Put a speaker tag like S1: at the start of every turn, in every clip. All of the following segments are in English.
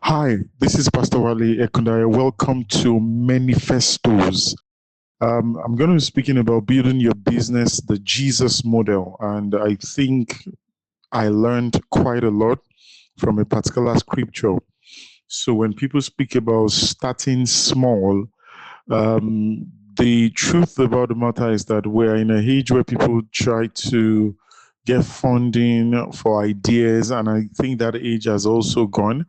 S1: Hi, this is Pastor WALE Ekundaya. Welcome to Manifestos. I'm going to be speaking about building your business, the Jesus model. And I think I learned quite a lot from a particular scripture. So when people speak about starting small, the truth about the matter is that we're in a age where people try to get funding for ideas. And I think that age has also gone,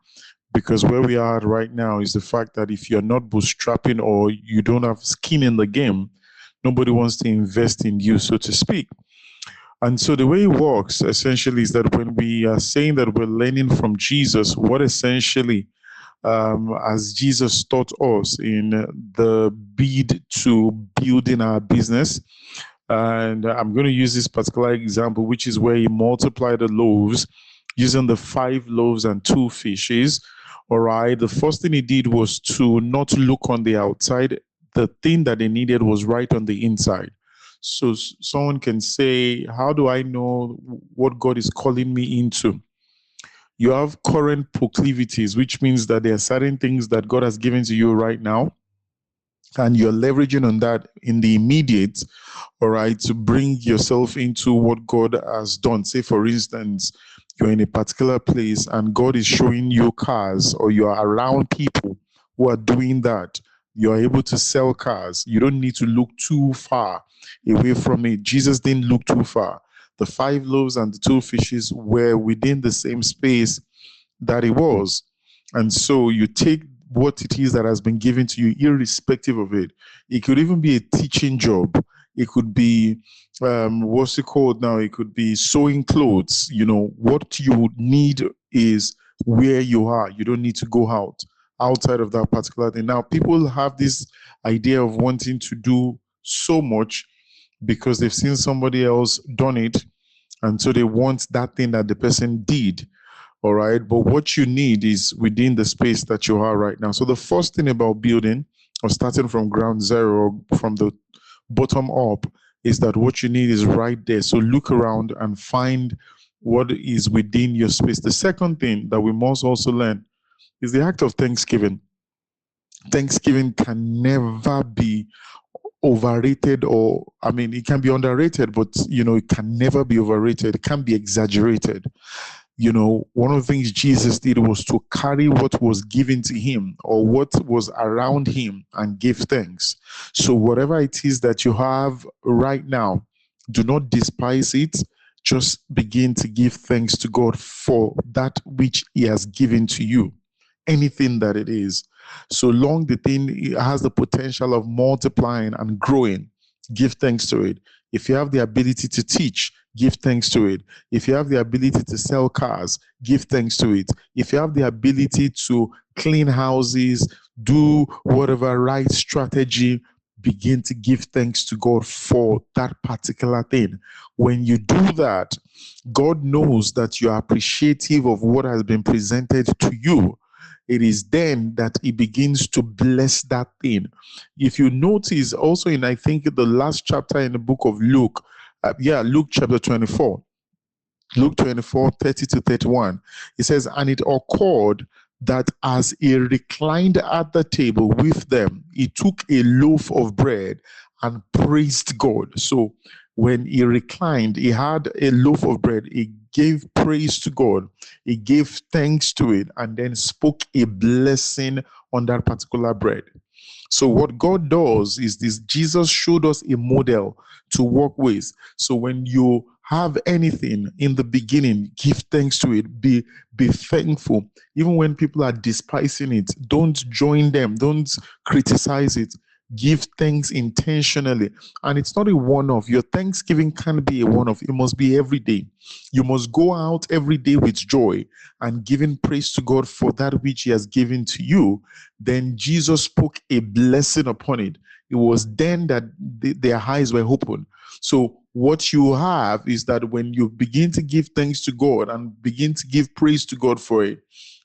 S1: because where we are right now is the fact that if you're not bootstrapping or you don't have skin in the game, nobody wants to invest in you, so to speak. And so the way it works essentially is that when we are saying that we're learning from Jesus, what essentially, as Jesus taught us in the bid to building our business, and I'm going to use this particular example, which is where he multiplied the loaves using the 5 loaves and 2 fishes. All right. The first thing he did was to not look on the outside. The thing that they needed was right on the inside. So someone can say, how do I know what God is calling me into? You have current proclivities, which means that there are certain things that God has given to you right now, and you're leveraging on that in the immediate, all right, to bring yourself into what God has done. Say, for instance, you're in a particular place and God is showing you cars, or you're around people who are doing that. You're able to sell cars. You don't need to look too far away from it. Jesus didn't look too far. The 5 loaves and the 2 fishes were within the same space that it was. And so you take what it is that has been given to you, irrespective of it. It could even be a teaching job. It could be, what's it called now? It could be sewing clothes. You know, what you need is where you are. You don't need to go outside of that particular thing. Now, people have this idea of wanting to do so much because they've seen somebody else done it. And so they want that thing that the person did. All right. But what you need is within the space that you are right now. So the first thing about building or starting from ground zero, or from the bottom up, is that what you need is right there. So look around and find what is within your space. The second thing that we must also learn is the act of thanksgiving. Thanksgiving can never be overrated, or I mean, it can be underrated, but it can never be overrated. It can be exaggerated. One of the things Jesus did was to carry what was given to him or what was around him and give thanks. So whatever it is that you have right now, do not despise it. Just begin to give thanks to God for that which he has given to you, anything that it is. So long the thing has the potential of multiplying and growing, give thanks to it. If you have the ability to teach, give thanks to it. If you have the ability to sell cars, give thanks to it. If you have the ability to clean houses, do whatever right strategy, begin to give thanks to God for that particular thing. When you do that, God knows that you are appreciative of what has been presented to you. It is then that he begins to bless that thing. If you notice also in, I think, the last chapter in the book of Luke, Luke chapter 24, Luke 24, 30 to 31, it says, and it occurred that as he reclined at the table with them, he took a loaf of bread and praised God. So when he reclined, he had a loaf of bread. He gave praise to God. He gave thanks to it and then spoke a blessing on that particular bread. So what God does is this: Jesus showed us a model to work with. So when you have anything in the beginning, give thanks to it. Be thankful. Even when people are despising it, don't join them. Don't criticize it. Give thanks intentionally. And it's not a one-off. Your thanksgiving can't be a one-off. It must be every day. You must go out every day with joy and giving praise to God for that which he has given to you. Then Jesus spoke a blessing upon it. It was then that their eyes were open. So what you have is that when you begin to give thanks to God and begin to give praise to God for it,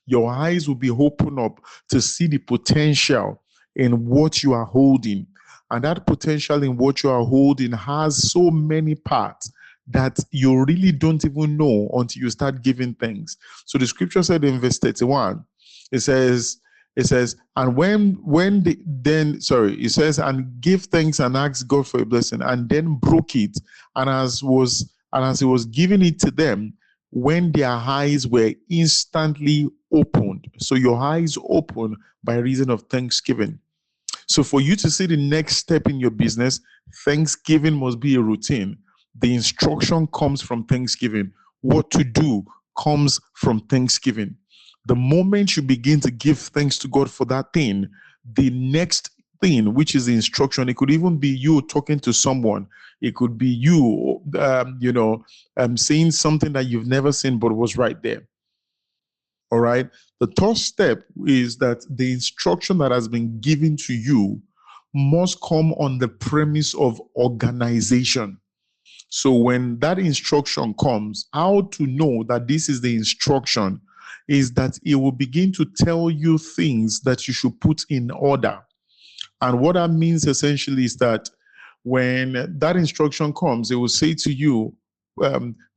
S1: your eyes will be opened up to see the potential in what you are holding. And that potential in what you are holding has so many parts that you really don't even know until you start giving thanks. So the scripture said in verse 31, It says, and it says, and give thanks and ask God for a blessing, and then broke it, and as he was giving it to them, when their eyes were instantly opened. So your eyes open by reason of thanksgiving. So for you to see the next step in your business, Thanksgiving must be a routine. The instruction comes from Thanksgiving. What to do comes from Thanksgiving. The moment you begin to give thanks to God for that thing, the next thing, which is the instruction, it could even be you talking to someone. It could be you, saying something that you've never seen but was right there. All right. The third step is that the instruction that has been given to you must come on the premise of organization. So when that instruction comes, how to know that this is the instruction is that it will begin to tell you things that you should put in order. And what that means essentially is that when that instruction comes, it will say to you,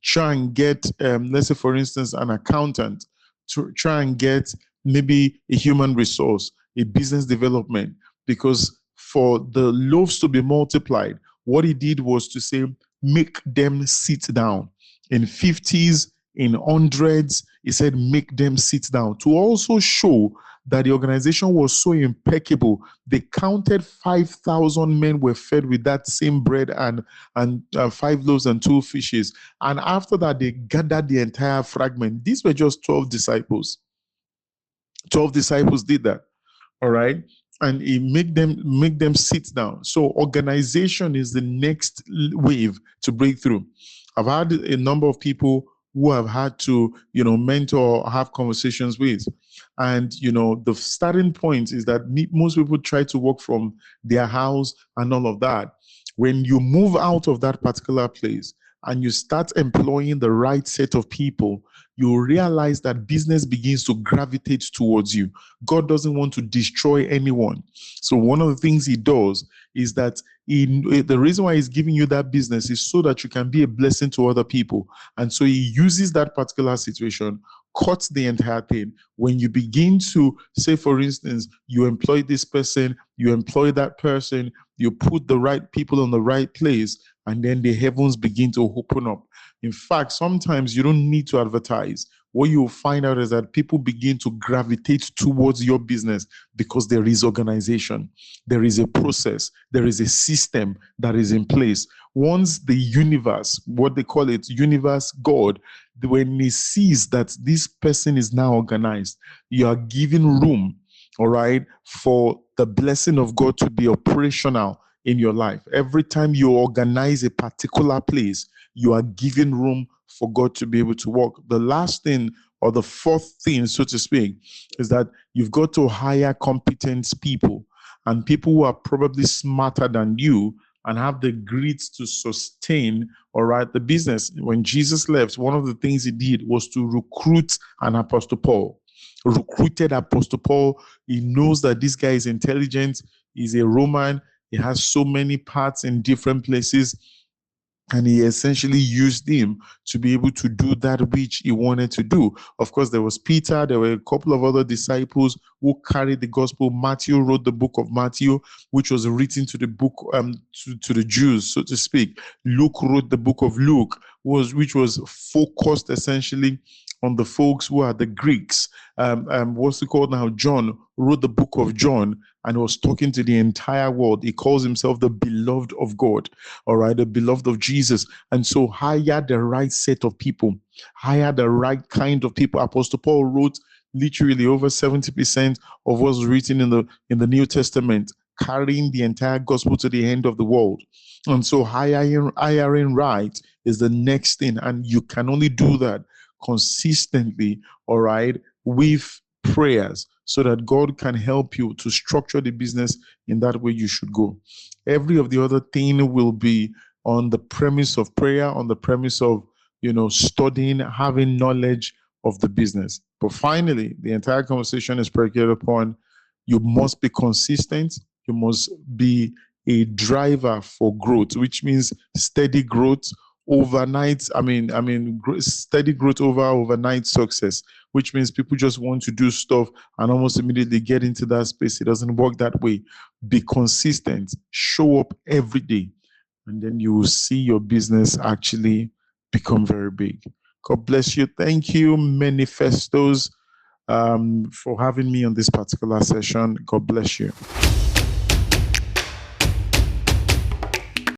S1: try and get, let's say, for instance, an accountant, to try and get maybe a human resource, a business development, because for the loaves to be multiplied, what he did was to say, make them sit down. In 50s, in hundreds, he said, make them sit down, to also show that the organization was so impeccable. They counted 5,000 men were fed with that same bread and 5 loaves and 2 fishes. And after that, they gathered the entire fragment. These were just 12 disciples. 12 disciples did that. All right. And he make them sit down. So organization is the next wave to break through. I've had a number of people who have had to, mentor or have conversations with. And, the starting point is that most people try to work from their house and all of that. When you move out of that particular place and you start employing the right set of people, you realize that business begins to gravitate towards you. God doesn't want to destroy anyone. So one of the things he does is that the reason why he's giving you that business is so that you can be a blessing to other people. And so he uses that particular situation, cuts the entire thing. When you begin to say, for instance, you employ this person, you employ that person, you put the right people in the right place, and then the heavens begin to open up. In fact, sometimes you don't need to advertise. What you'll find out is that people begin to gravitate towards your business because there is organization, there is a process, there is a system that is in place. Once the universe, what they call it, universe God, when he sees that this person is now organized, you are giving room, all right, for the blessing of God to be operational in your life. Every time you organize a particular place, you are giving room for God to be able to work. The last thing, or the fourth thing, so to speak, is that you've got to hire competent people, and people who are probably smarter than you and have the grit to sustain, all right, the business. When Jesus left, one of the things he did was to recruit an Apostle Paul. Recruited Apostle Paul. He knows that this guy is intelligent. He's a Roman. He has so many parts in different places. And he essentially used him to be able to do that which he wanted to do. Of course, there was Peter. There were a couple of other disciples who carried the gospel. Matthew wrote the book of Matthew, which was written to the book to the Jews, so to speak. Luke wrote the book of Luke, which was focused essentially on the folks who are the Greeks. What's it called now? John wrote the book of John and was talking to the entire world. He calls himself the beloved of God, all right, the beloved of Jesus. And so hire the right set of people, hire the right kind of people. Apostle Paul wrote literally over 70% of what's written in the New Testament, carrying the entire gospel to the end of the world. And so hiring right is the next thing. And you can only do that consistently, all right, with prayers, so that God can help you to structure the business in that way you should go. Every of the other thing will be on the premise of prayer, on the premise of, studying, having knowledge of the business. But finally, the entire conversation is predicated upon you must be consistent. You must be a driver for growth, which means steady growth overnight, steady growth over overnight success, which means people just want to do stuff and almost immediately get into that space. It doesn't work that way. Be consistent, show up every day, and then you will see your business actually become very big. God bless you. Thank you, Manifestos, for having me on this particular session. God bless you.